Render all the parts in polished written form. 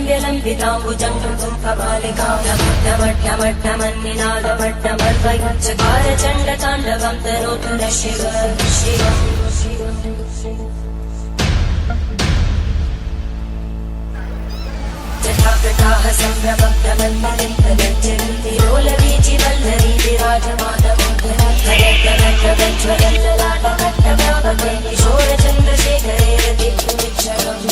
लम्बिताम्बुजं कुम्भमालिकां नमट्टमट्टमन्निनादमट्टमर्वयुच्चकार चण्डताण्डवं तनोतु नः शिव शिव जटाकटाः सम्भ्रमभ्रमन्मलिन्दगज्जन्ति लोलवीचि वल्लरी विराजमानमोहनज्वलल्ललाटकट्टव्यापके किशोरचन्द्रशेखरे रतिपुमिच्छरम्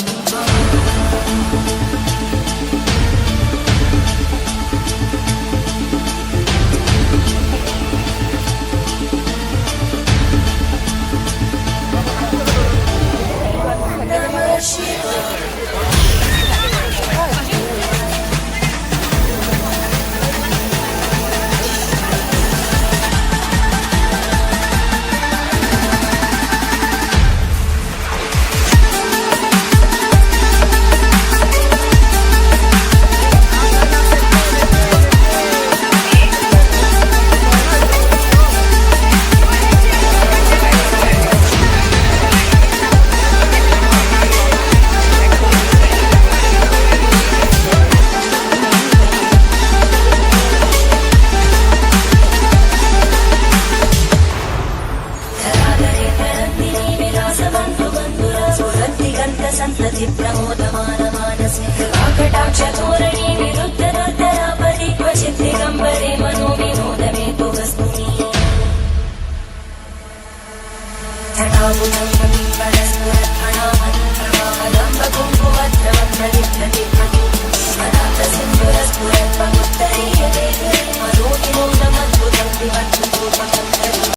सन्तति प्रमोदमानमानसे कृपाकटाक्षतोरणी विरुद्धदुर्धरापदि क्वचित् दिगम्बरे मनोविनोदमेतु वस्तुनि जटाभुजं परस्फुरत्फणामनुप्रवाहलम्बकुङ्कुमद्रवं प्रलिप्लति